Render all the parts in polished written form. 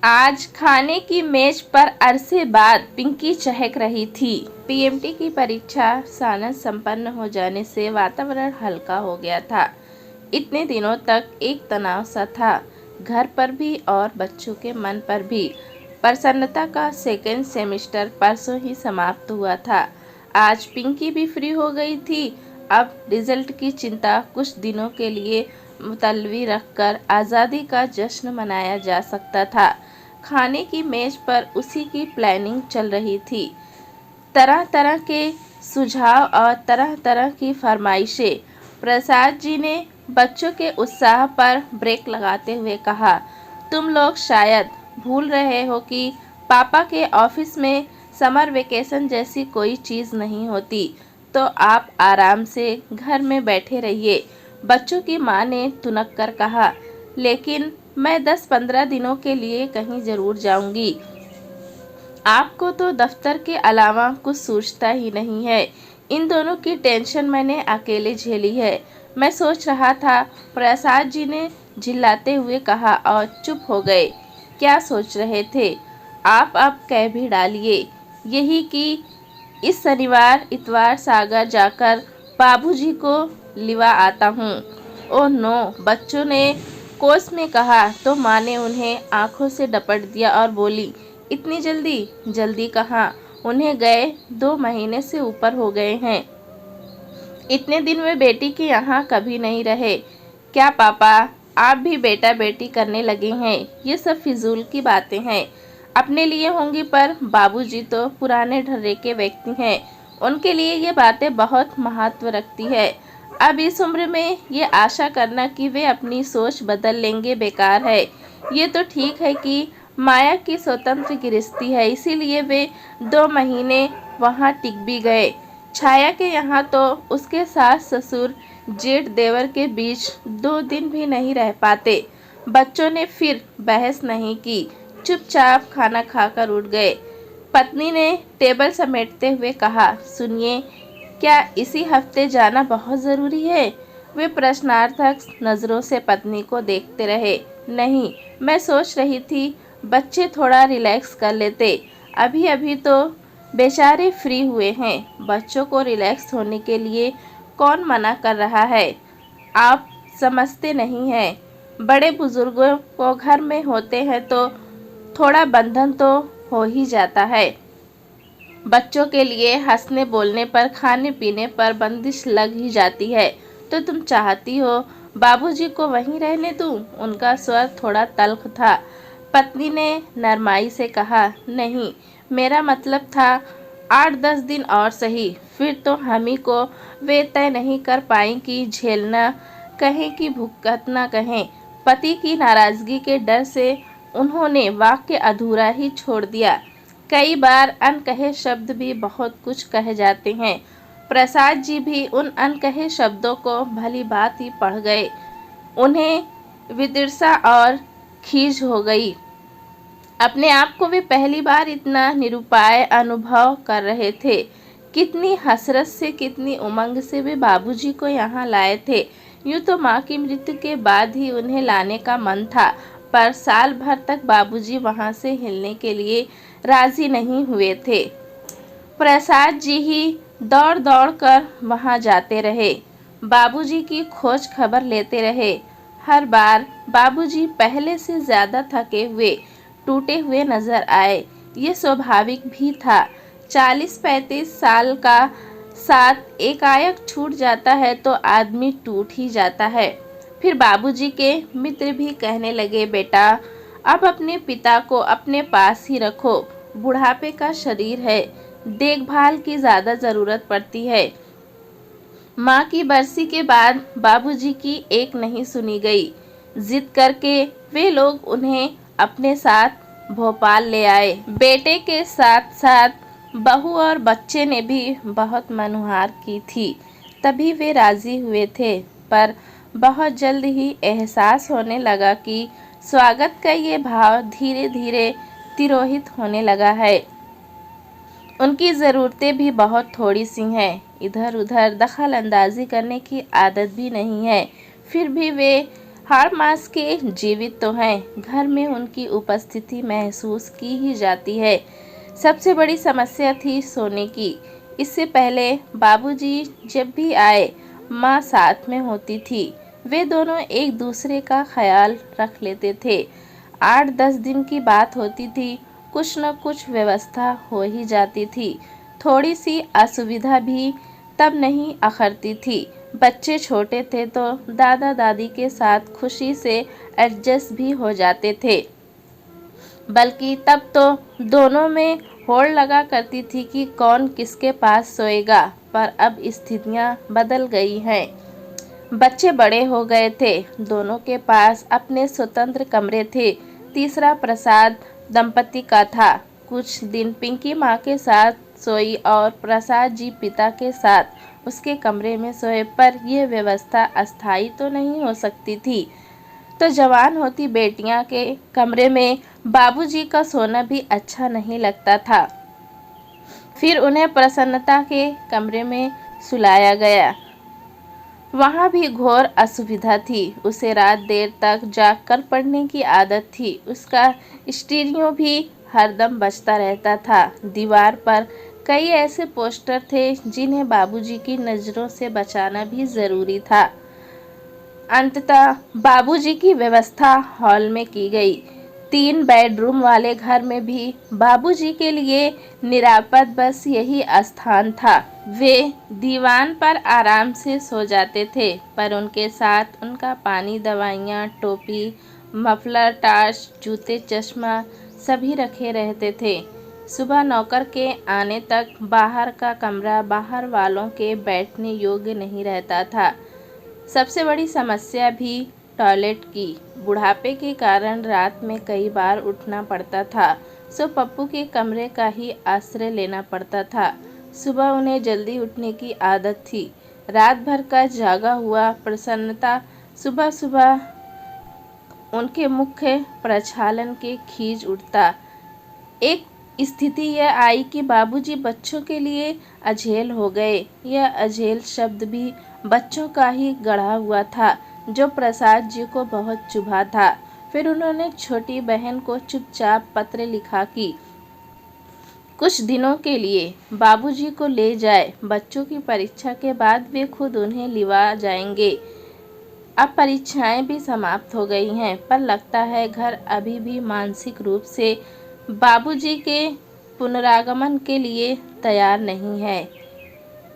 आज खाने की मेज पर अरसे बाद पिंकी चहक रही थी। पीएमटी की परीक्षा सानस संपन्न हो जाने से वातावरण हल्का हो गया था। इतने दिनों तक एक तनाव सा था, घर पर भी और बच्चों के मन पर भी। प्रसन्नता का सेकेंड सेमेस्टर परसों ही समाप्त हुआ था। आज पिंकी भी फ्री हो गई थी। अब रिजल्ट की चिंता कुछ दिनों के लिए मुलतवी रखकर आज़ादी का जश्न मनाया जा सकता था। खाने की मेज पर उसी की प्लानिंग चल रही थी। तरह तरह के सुझाव और तरह तरह की फरमाइशें। प्रसाद जी ने बच्चों के उत्साह पर ब्रेक लगाते हुए कहा, तुम लोग शायद भूल रहे हो कि पापा के ऑफिस में समर वेकेशन जैसी कोई चीज़ नहीं होती, तो आप आराम से घर में बैठे रहिए। बच्चों की माँ ने तुनक कर कहा, लेकिन मैं 10-15 दिनों के लिए कहीं ज़रूर जाऊंगी। आपको तो दफ्तर के अलावा कुछ सूझता ही नहीं है। इन दोनों की टेंशन मैंने अकेले झेली है। मैं सोच रहा था, प्रसाद जी ने झिल्लाते हुए कहा और चुप हो गए। क्या सोच रहे थे? आप अब कह भी डालिए। यही कि इस शनिवार इतवार सागर जाकर बाबूजी को लिवा आता हूँ। ओह नो, बच्चों ने कोस में कहा तो माँ ने उन्हें आंखों से डपट दिया और बोली, इतनी जल्दी? जल्दी कहाँ, उन्हें गए 2 महीने से ऊपर हो गए हैं। इतने दिन वे बेटी के यहाँ कभी नहीं रहे। क्या पापा, आप भी बेटा बेटी करने लगे हैं? ये सब फिजूल की बातें हैं। अपने लिए होंगी, पर बाबूजी तो पुराने ढर्रे के व्यक्ति हैं। उनके लिए ये बातें बहुत महत्व रखती है। अब इस उम्र में ये आशा करना कि वे अपनी सोच बदल लेंगे बेकार है। ये तो ठीक है कि माया की स्वतंत्र गृहस्थी है, इसीलिए वे 2 महीने वहाँ टिक भी गए। छाया के यहाँ तो उसके सास ससुर जेठ देवर के बीच 2 दिन भी नहीं रह पाते। बच्चों ने फिर बहस नहीं की, चुपचाप खाना खाकर उठ गए। पत्नी ने टेबल समेटते हुए कहा, सुनिए, क्या इसी हफ्ते जाना बहुत ज़रूरी है? वे प्रश्नार्थक नज़रों से पत्नी को देखते रहे। नहीं, मैं सोच रही थी बच्चे थोड़ा रिलैक्स कर लेते। अभी अभी तो बेचारे फ्री हुए हैं। बच्चों को रिलैक्स होने के लिए कौन मना कर रहा है? आप समझते नहीं हैं। बड़े बुजुर्गों को घर में होते हैं तो थोड़ा बंधन तो हो ही जाता है। बच्चों के लिए हंसने बोलने पर, खाने पीने पर बंदिश लग ही जाती है। तो तुम चाहती हो बाबूजी को वहीं रहने दूं? उनका स्वर थोड़ा तल्ख था। पत्नी ने नरमाई से कहा, नहीं, मेरा मतलब था 8-10 दिन और सही। फिर तो हम ही को वे तय नहीं कर पाई कि झेलना कहें कि भुगतना कहें। पति की नाराजगी के डर से उन्होंने वाक्य अधूरा ही छोड़ दिया। कई बार अनकहे शब्द भी बहुत कुछ कह जाते हैं। प्रसाद जी भी उन अनकहे शब्दों को भली बात ही पढ़ गए। उन्हें विदिशा और खीज हो गई। अपने आप को वे पहली बार इतना निरुपाय अनुभव कर रहे थे। कितनी हसरत से, कितनी उमंग से वे बाबूजी को यहाँ लाए थे। यूँ तो माँ की मृत्यु के बाद ही उन्हें लाने का मन था, पर साल भर तक बाबूजी वहाँ से हिलने के लिए राजी नहीं हुए थे। प्रसाद जी ही दौड़ दौड़ कर वहाँ जाते रहे, बाबूजी की खोज खबर लेते रहे। हर बार बाबूजी पहले से ज़्यादा थके हुए, टूटे हुए नजर आए। ये स्वाभाविक भी था। 40-35 साल का साथ एकाएक छूट जाता है तो आदमी टूट ही जाता है। फिर बाबूजी के मित्र भी कहने लगे, बेटा, अब अपने पिता को अपने पास ही रखो। बुढ़ापे का शरीर है, देखभाल की ज़्यादा ज़रूरत पड़ती है। माँ की बरसी के बाद बाबूजी की एक नहीं सुनी गई। जिद करके वे लोग उन्हें अपने साथ भोपाल ले आए। बेटे के साथ साथ बहू और बच्चे ने भी बहुत मनुहार की थी, तभी वे राजी हुए थे। पर बहुत जल्द ही एहसास होने लगा कि स्वागत का ये भाव धीरे धीरे तिरोहित होने लगा है। उनकी ज़रूरतें भी बहुत थोड़ी सी हैं, इधर उधर दखल अंदाजी करने की आदत भी नहीं है। फिर भी वे हाड़ मास के जीवित तो हैं, घर में उनकी उपस्थिति महसूस की ही जाती है। सबसे बड़ी समस्या थी सोने की। इससे पहले बाबूजी जब भी आए, माँ साथ में होती थी। वे दोनों एक दूसरे का ख्याल रख लेते थे। 8-10 दिन की बात होती थी, कुछ न कुछ व्यवस्था हो ही जाती थी। थोड़ी सी असुविधा भी तब नहीं अखरती थी। बच्चे छोटे थे तो दादा दादी के साथ खुशी से एडजस्ट भी हो जाते थे। बल्कि तब तो दोनों में होड़ लगा करती थी कि कौन किसके पास सोएगा। पर अब स्थितियां बदल गई हैं। बच्चे बड़े हो गए थे, दोनों के पास अपने स्वतंत्र कमरे थे। तीसरा प्रसाद दंपति का था। कुछ दिन पिंकी माँ के साथ सोई और प्रसाद जी पिता के साथ उसके कमरे में सोए। पर यह व्यवस्था अस्थायी तो नहीं हो सकती थी। तो जवान होती बेटियां के कमरे में बाबूजी का सोना भी अच्छा नहीं लगता था। फिर उन्हें प्रसन्नता के कमरे में सुलाया गया। वहाँ भी घोर असुविधा थी। उसे रात देर तक जागकर पढ़ने की आदत थी। उसका स्टीरियो भी हरदम बजता रहता था। दीवार पर कई ऐसे पोस्टर थे जिन्हें बाबूजी की नज़रों से बचाना भी ज़रूरी था। अंततः बाबूजी की व्यवस्था हॉल में की गई। 3 बेडरूम वाले घर में भी बाबूजी के लिए निरापद बस यही स्थान था। वे दीवान पर आराम से सो जाते थे, पर उनके साथ उनका पानी, दवाइयाँ, टोपी, मफलर, टार्च, जूते, चश्मा सभी रखे रहते थे। सुबह नौकर के आने तक बाहर का कमरा बाहर वालों के बैठने योग्य नहीं रहता था। सबसे बड़ी समस्या भी टॉयलेट की। बुढ़ापे के कारण रात में कई बार उठना पड़ता था, सो पप्पू के कमरे का ही आश्रय लेना पड़ता था। सुबह उन्हें जल्दी उठने की आदत थी। रात भर का जागा हुआ प्रसन्नता सुबह सुबह उनके मुख्य प्रक्षालन के खींच उठता। एक स्थिति यह आई कि बाबूजी बच्चों के लिए अझेल हो गए। यह अझेल शब्द भी बच्चों का ही गढ़ा हुआ था, जो प्रसाद जी को बहुत चुभा था। फिर उन्होंने छोटी बहन को चुपचाप पत्र लिखा कि कुछ दिनों के लिए बाबूजी को ले जाए। बच्चों की परीक्षा के बाद वे खुद उन्हें लिवा जाएंगे। अब परीक्षाएं भी समाप्त हो गई हैं, पर लगता है घर अभी भी मानसिक रूप से बाबूजी के पुनरागमन के लिए तैयार नहीं है।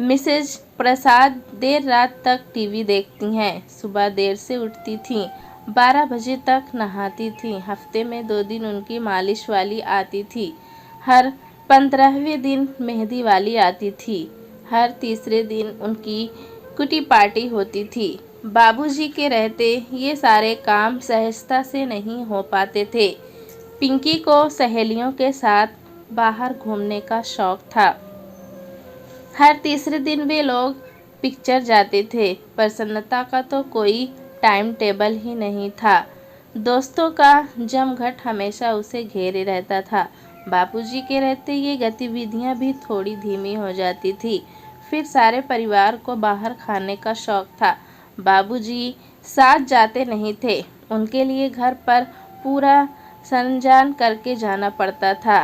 मिसेज प्रसाद देर रात तक टीवी देखती हैं, सुबह देर से उठती थीं, 12 बजे तक नहाती थीं। हफ्ते में 2 दिन उनकी मालिश वाली आती थी। हर 15वें दिन मेहंदी वाली आती थी। हर तीसरे दिन उनकी कुटी पार्टी होती थी। बाबूजी के रहते ये सारे काम सहजता से नहीं हो पाते थे। पिंकी को सहेलियों के साथ बाहर घूमने का शौक था। हर तीसरे दिन वे लोग पिक्चर जाते थे। प्रसन्नता का तो कोई टाइम टेबल ही नहीं था। दोस्तों का जमघट हमेशा उसे घेरे रहता था। बाबूजी के रहते ये गतिविधियां भी थोड़ी धीमी हो जाती थी। फिर सारे परिवार को बाहर खाने का शौक था। बाबूजी साथ जाते नहीं थे। उनके लिए घर पर पूरा संजान करके जाना पड़ता था।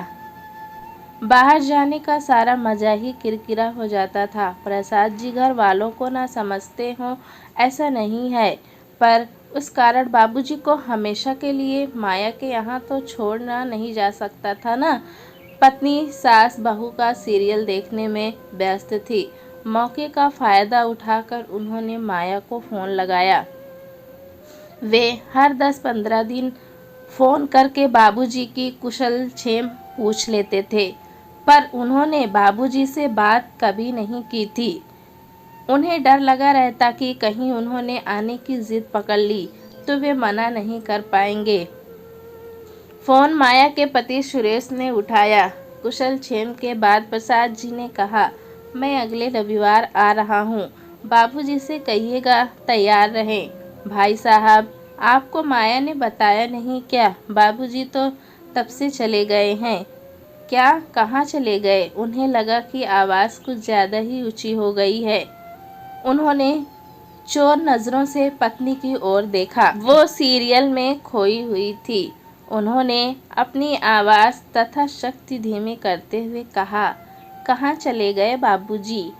बाहर जाने का सारा मज़ा ही किरकिरा हो जाता था। प्रसाद जी घर वालों को ना समझते हों ऐसा नहीं है, पर उस कारण बाबूजी को हमेशा के लिए माया के यहाँ तो छोड़ना नहीं जा सकता था ना। पत्नी सास बहू का सीरियल देखने में व्यस्त थी। मौके का फ़ायदा उठाकर उन्होंने माया को फ़ोन लगाया। वे हर 10-15 दिन फ़ोन करके बाबूजी की कुशल क्षेम पूछ लेते थे, पर उन्होंने बाबूजी से बात कभी नहीं की थी। उन्हें डर लगा रहता कि कहीं उन्होंने आने की जिद पकड़ ली तो वे मना नहीं कर पाएंगे। फ़ोन माया के पति सुरेश ने उठाया। कुशल क्षेम के बाद प्रसाद जी ने कहा, मैं अगले रविवार आ रहा हूँ, बाबूजी से कहिएगा तैयार रहें। भाई साहब, आपको माया ने बताया नहीं क्या? बाबूजी तो तब से चले गए हैं। क्या? कहाँ चले गए? उन्हें लगा कि आवाज़ कुछ ज़्यादा ही ऊंची हो गई है। उन्होंने चोर नजरों से पत्नी की ओर देखा। वो सीरियल में खोई हुई थी। उन्होंने अपनी आवाज तथा शक्ति धीमी करते हुए कहा, कहाँ चले गए बाबूजी?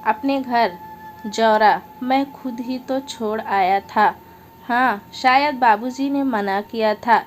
अपने घर। जौरा, मैं खुद ही तो छोड़ आया था। हाँ, शायद बाबूजी ने मना किया था,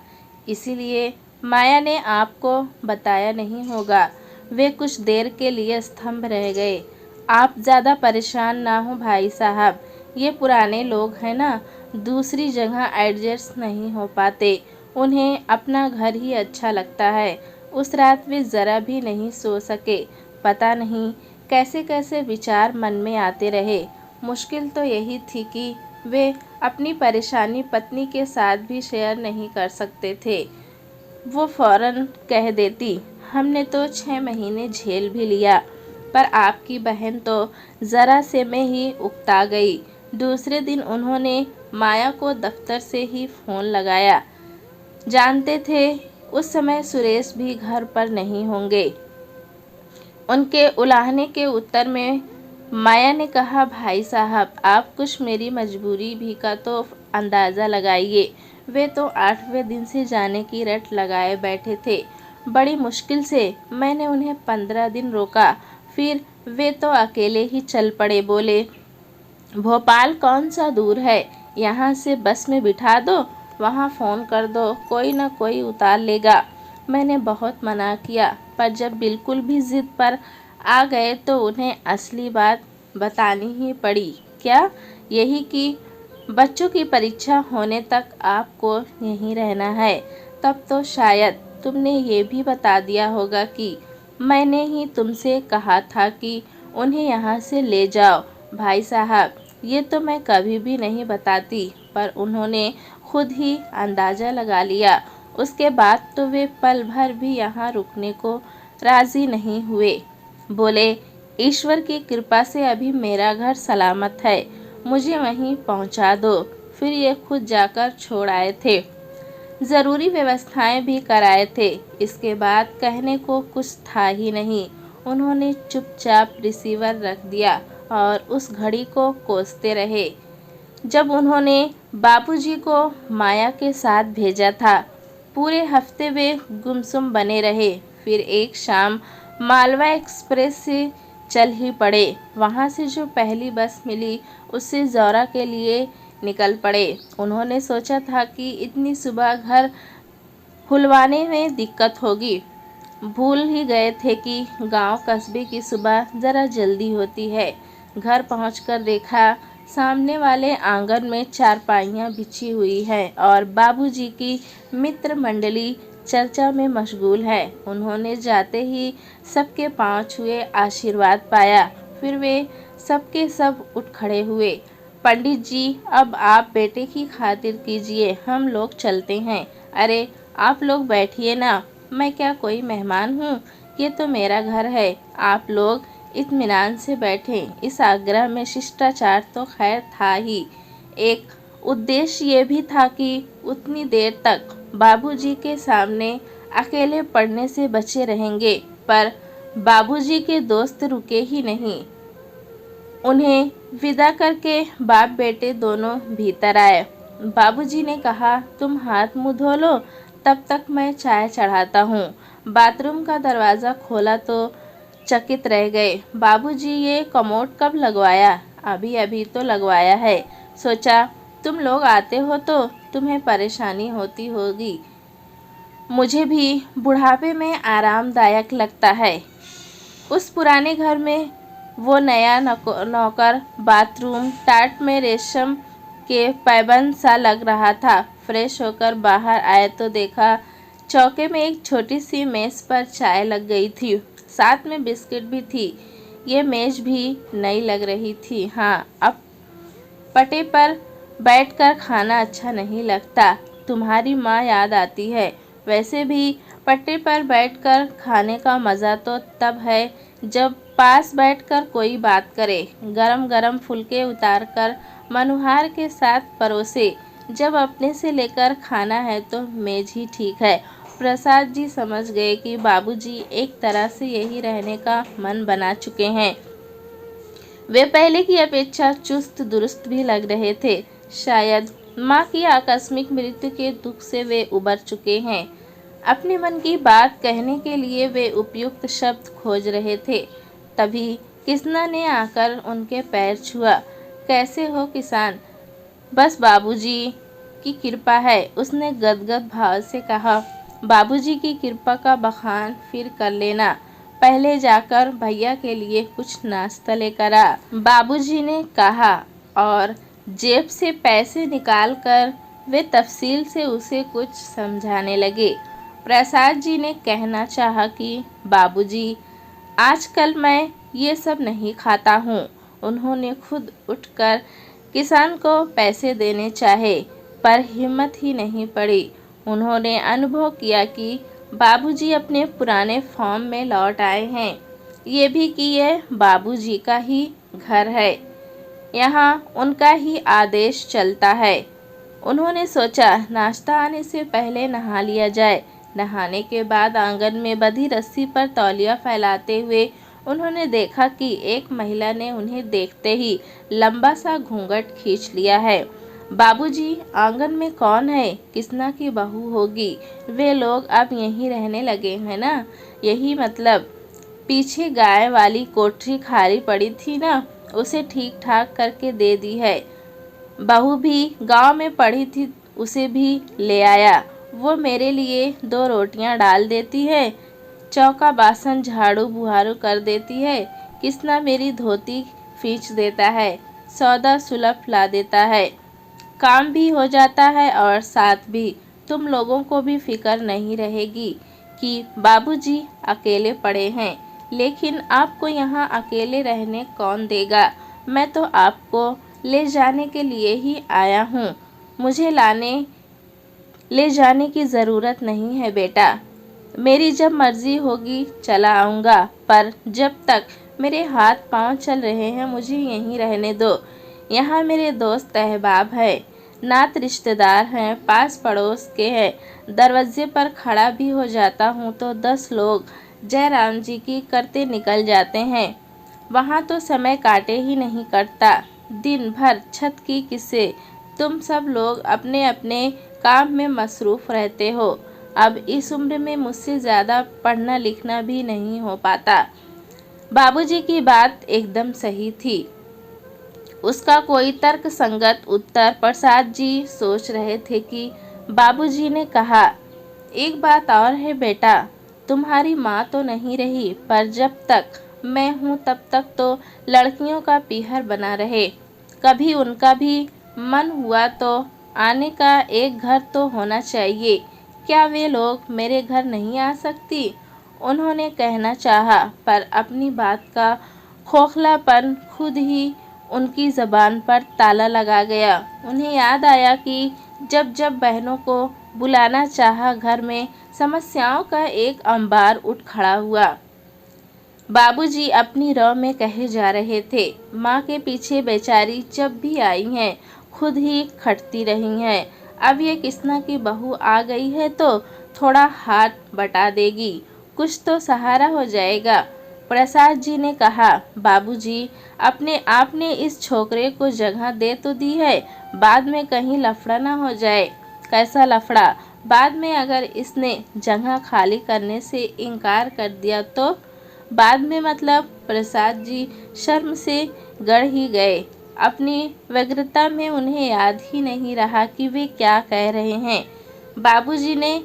इसीलिए माया ने आपको बताया नहीं होगा। वे कुछ देर के लिए स्तंभ रह गए। आप ज़्यादा परेशान ना हो भाई साहब, ये पुराने लोग हैं ना, दूसरी जगह एडजस्ट नहीं हो पाते। उन्हें अपना घर ही अच्छा लगता है। उस रात वे ज़रा भी नहीं सो सके। पता नहीं कैसे कैसे विचार मन में आते रहे। मुश्किल तो यही थी कि वे अपनी परेशानी पत्नी के साथ भी शेयर नहीं कर सकते थे। वो फौरन कह देती, हमने तो 6 महीने झेल भी लिया, पर आपकी बहन तो ज़रा से में ही उकता गई। दूसरे दिन उन्होंने माया को दफ्तर से ही फ़ोन लगाया। जानते थे उस समय सुरेश भी घर पर नहीं होंगे। उनके उलाहने के उत्तर में माया ने कहा, भाई साहब, आप कुछ मेरी मजबूरी भी का तो अंदाज़ा लगाइए। वे तो 8वें दिन से जाने की रट लगाए बैठे थे। बड़ी मुश्किल से मैंने उन्हें 15 दिन रोका, फिर वे तो अकेले ही चल पड़े। बोले, भोपाल कौन सा दूर है, यहाँ से बस में बिठा दो, वहाँ फ़ोन कर दो, कोई ना कोई उतार लेगा। मैंने बहुत मना किया, पर जब बिल्कुल भी ज़िद पर आ गए तो उन्हें असली बात बतानी ही पड़ी। क्या? यही कि बच्चों की परीक्षा होने तक आपको यहीं रहना है। तब तो शायद तुमने ये भी बता दिया होगा कि मैंने ही तुमसे कहा था कि उन्हें यहाँ से ले जाओ। भाई साहब, ये तो मैं कभी भी नहीं बताती, पर उन्होंने खुद ही अंदाज़ा लगा लिया। उसके बाद तो वे पल भर भी यहाँ रुकने को राज़ी नहीं हुए। बोले, ईश्वर की कृपा से अभी मेरा घर सलामत है, मुझे वहीं पहुँचा दो। फिर ये खुद जाकर छोड़ आए थे, ज़रूरी व्यवस्थाएं भी कराए थे। इसके बाद कहने को कुछ था ही नहीं। उन्होंने चुपचाप रिसीवर रख दिया और उस घड़ी को कोसते रहे जब उन्होंने बाबूजी को माया के साथ भेजा था। पूरे हफ्ते वे गुमसुम बने रहे। फिर एक शाम मालवा एक्सप्रेस से चल ही पड़े। वहाँ से जो पहली बस मिली उससे जौरा के लिए निकल पड़े। उन्होंने सोचा था कि इतनी सुबह घर खुलवाने में दिक्कत होगी। भूल ही गए थे कि गांव कस्बे की सुबह ज़रा जल्दी होती है। घर पहुंचकर देखा, सामने वाले आंगन में चारपाइयाँ बिछी हुई है और बाबूजी की मित्र मंडली चर्चा में मशगूल है। उन्होंने जाते ही सबके पांव छुए, आशीर्वाद पाया। फिर वे सबके सब उठ खड़े हुए। पंडित जी, अब आप बेटे की खातिर कीजिए, हम लोग चलते हैं। अरे आप लोग बैठिए ना, मैं क्या कोई मेहमान हूँ? ये तो मेरा घर है, आप लोग इत्मीनान से बैठें। इस आग्रह में शिष्टाचार तो खैर था ही, एक उद्देश्य ये भी था कि उतनी देर तक बाबूजी के सामने अकेले पढ़ने से बचे रहेंगे। पर बाबूजी के दोस्त रुके ही नहीं। उन्हें विदा करके बाप बेटे दोनों भीतर आए। बाबूजी ने कहा, तुम हाथ मुँह धो लो, तब तक मैं चाय चढ़ाता हूँ। बाथरूम का दरवाज़ा खोला तो चकित रह गए। बाबूजी, ये कमोड कब लगवाया? अभी अभी तो लगवाया है। सोचा तुम लोग आते हो तो तुम्हें परेशानी होती होगी, मुझे भी बुढ़ापे में आरामदायक लगता है। उस पुराने घर में वो नया नौकर बाथरूम टाट में रेशम के पैबंद सा लग रहा था। फ्रेश होकर बाहर आए तो देखा चौके में एक छोटी सी मेज़ पर चाय लग गई थी, साथ में बिस्किट भी थी। ये मेज़ भी नई लग रही थी। हाँ, अब पटे पर बैठकर खाना अच्छा नहीं लगता। तुम्हारी माँ याद आती है। वैसे भी पट्टे पर बैठकर खाने का मज़ा तो तब है जब पास बैठकर कोई बात करे, गरम गरम फुलके उतारकर मनुहार के साथ परोसे। जब अपने से लेकर खाना है तो मेज ही ठीक है। प्रसाद जी समझ गए कि बाबूजी एक तरह से यही रहने का मन बना चुके हैं। वे पहले की अपेक्षा चुस्त दुरुस्त भी लग रहे थे। शायद माँ की आकस्मिक मृत्यु के दुख से वे उबर चुके हैं। अपने मन की बात कहने के लिए वे उपयुक्त शब्द खोज रहे थे। तभी किसना ने आकर उनके पैर छुआ। कैसे हो किसान? बस बाबूजी की कृपा है, उसने गदगद भाव से कहा। बाबूजी की कृपा का बखान फिर कर लेना, पहले जाकर भैया के लिए कुछ नाश्ता लेकर आ, बाबूजी ने कहा और जेब से पैसे निकालकर वे तफसील से उसे कुछ समझाने लगे। प्रसाद जी ने कहना चाहा कि बाबूजी, आजकल मैं ये सब नहीं खाता हूँ। उन्होंने खुद उठकर किसान को पैसे देने चाहे, पर हिम्मत ही नहीं पड़ी। उन्होंने अनुभव किया कि बाबूजी अपने पुराने फॉर्म में लौट आए हैं। ये भी कि यह बाबूजी का ही घर है, यहाँ उनका ही आदेश चलता है। उन्होंने सोचा नाश्ता आने से पहले नहा लिया जाए। नहाने के बाद आंगन में बंधी रस्सी पर तौलिया फैलाते हुए उन्होंने देखा कि एक महिला ने उन्हें देखते ही लंबा सा घूंघट खींच लिया है। बाबूजी, आंगन में कौन है? किसना की बहू होगी। वे लोग अब यहीं रहने लगे हैं ना? यही मतलब पीछे गाय वाली कोठरी खाली पड़ी थी ना, उसे ठीक ठाक करके दे दी है। बहू भी गांव में पड़ी थी, उसे भी ले आया। वो मेरे लिए 2 रोटियां डाल देती है, चौका बासन झाड़ू बुहारू कर देती है। किसना मेरी धोती खींच देता है, सौदा सुलभ ला देता है, काम भी हो जाता है और साथ भी तुम लोगों को भी फिक्र नहीं रहेगी कि बाबूजी अकेले पड़े हैं। लेकिन आपको यहाँ अकेले रहने कौन देगा? मैं तो आपको ले जाने के लिए ही आया हूँ। मुझे ले जाने की ज़रूरत नहीं है बेटा। मेरी जब मर्जी होगी चला आऊँगा, पर जब तक मेरे हाथ पांव चल रहे हैं मुझे यहीं रहने दो। यहाँ मेरे दोस्त अहबाब हैं, नात रिश्तेदार हैं, पास पड़ोस के हैं। दरवाजे पर खड़ा भी हो जाता हूँ तो 10 लोग जय राम जी की करते निकल जाते हैं। वहाँ तो समय काटे ही नहीं कटता, दिन भर छत की किस्से। तुम सब लोग अपने अपने काम में मसरूफ़ रहते हो। अब इस उम्र में मुझसे ज़्यादा पढ़ना लिखना भी नहीं हो पाता। बाबूजी की बात एकदम सही थी। उसका कोई तर्क संगत उत्तर प्रसाद जी सोच रहे थे कि बाबूजी ने कहा, एक बात और है बेटा, तुम्हारी माँ तो नहीं रही, पर जब तक मैं हूँ तब तक तो लड़कियों का पीहर बना रहे। कभी उनका भी मन हुआ तो आने का एक घर तो होना चाहिए। क्या वे लोग मेरे घर नहीं आ सकती? उन्होंने कहना चाहा, पर अपनी बात का खोखलापन खुद ही उनकी ज़बान पर ताला लगा गया। उन्हें याद आया कि जब जब बहनों को बुलाना चाहा, घर में समस्याओं का एक अंबार उठ खड़ा हुआ। बाबूजी अपनी रौ में कहे जा रहे थे, माँ के पीछे बेचारी जब भी आई हैं खुद ही खटती रही हैं। अब ये किसना की बहू आ गई है तो थोड़ा हाथ बटा देगी, कुछ तो सहारा हो जाएगा। प्रसाद जी ने कहा, बाबूजी, अपने आप ने इस छोकरे को जगह दे तो दी है, बाद में कहीं लफड़ा ना हो जाए। कैसा लफड़ा? बाद में अगर इसने जगह खाली करने से इनकार कर दिया तो? बाद में मतलब? प्रसाद जी शर्म से गड़ ही गए। अपनी व्यग्रता में उन्हें याद ही नहीं रहा कि वे क्या कह रहे हैं। बाबूजी ने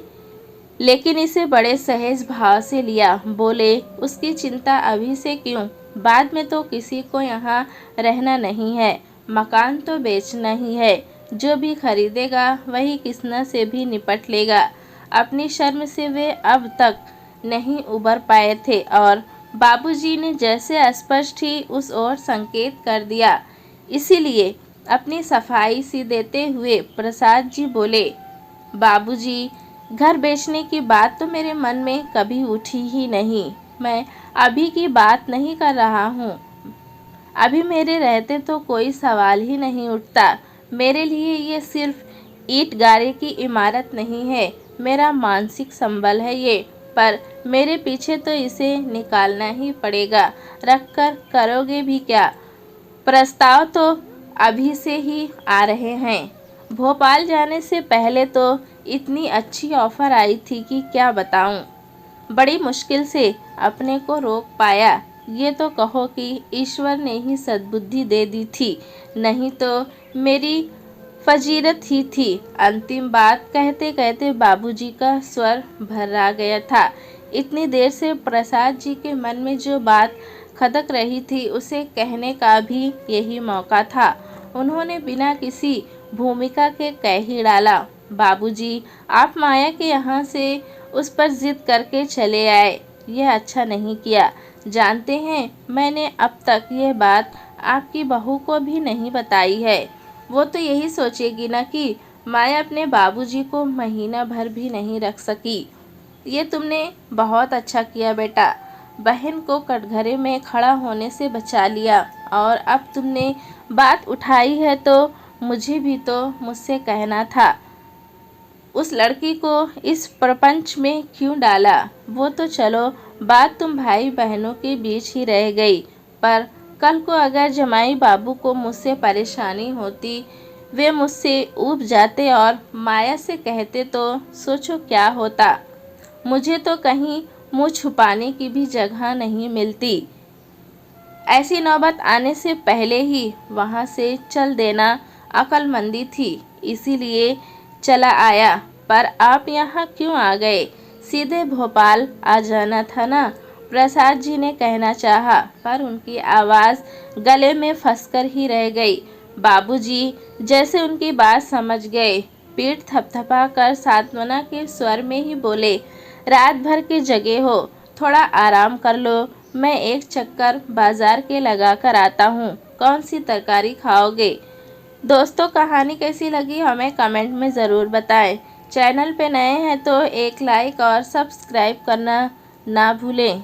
लेकिन इसे बड़े सहज भाव से लिया। बोले, उसकी चिंता अभी से क्यों? बाद में तो किसी को यहाँ रहना नहीं है, मकान तो बेचना ही है। जो भी खरीदेगा वही किसना से भी निपट लेगा। अपनी शर्म से वे अब तक नहीं उबर पाए थे और बाबूजी ने जैसे स्पष्ट ही उस ओर संकेत कर दिया। इसीलिए अपनी सफाई सी देते हुए प्रसाद जी बोले, बाबूजी, घर बेचने की बात तो मेरे मन में कभी उठी ही नहीं। मैं अभी की बात नहीं कर रहा हूँ। अभी मेरे रहते तो कोई सवाल ही नहीं उठता। मेरे लिए ये सिर्फ ईंट गारे की इमारत नहीं है, मेरा मानसिक संबल है ये। पर मेरे पीछे तो इसे निकालना ही पड़ेगा। रखकर करोगे भी क्या? प्रस्ताव तो अभी से ही आ रहे हैं। भोपाल जाने से पहले तो इतनी अच्छी ऑफ़र आई थी कि क्या बताऊं। बड़ी मुश्किल से अपने को रोक पाया। ये तो कहो कि ईश्वर ने ही सद्बुद्धि दे दी थी, नहीं तो मेरी फजीरत ही थी। अंतिम बात कहते कहते बाबूजी का स्वर भर्रा गया था। इतनी देर से प्रसाद जी के मन में जो बात खदक रही थी उसे कहने का भी यही मौका था। उन्होंने बिना किसी भूमिका के कह ही डाला, बाबूजी आप माया के यहाँ से उस पर जिद करके चले आए। यह अच्छा नहीं किया। जानते हैं मैंने अब तक यह बात आपकी बहू को भी नहीं बताई है। वो तो यही सोचेगी ना कि माया अपने बाबूजी को महीना भर भी नहीं रख सकी। ये तुमने बहुत अच्छा किया बेटा, बहन को कटघरे में खड़ा होने से बचा लिया। और अब तुमने बात उठाई है तो मुझे भी तो मुझसे कहना था। उस लड़की को इस प्रपंच में क्यों डाला। वो तो चलो बात तुम भाई बहनों के बीच ही रह गई, पर कल को अगर जमाई बाबू को मुझसे परेशानी होती, वे मुझसे ऊब जाते और माया से कहते तो सोचो क्या होता। मुझे तो कहीं मुंह छुपाने की भी जगह नहीं मिलती। ऐसी नौबत आने से पहले ही वहाँ से चल देना अक्लमंदी थी, इसीलिए चला आया। पर आप यहाँ क्यों आ गए? सीधे भोपाल आ जाना था ना, प्रसाद जी ने कहना चाहा, पर उनकी आवाज़ गले में फंसकर ही रह गई। बाबूजी जैसे उनकी बात समझ गए, पीठ थपथपा कर सांत्वना के स्वर में ही बोले, रात भर के जगे हो, थोड़ा आराम कर लो। मैं एक चक्कर बाजार के लगा कर आता हूँ। कौन सी तरकारी खाओगे? दोस्तों कहानी कैसी लगी हमें कमेंट में ज़रूर बताएं। चैनल पे नए हैं तो एक लाइक और सब्सक्राइब करना ना भूलें।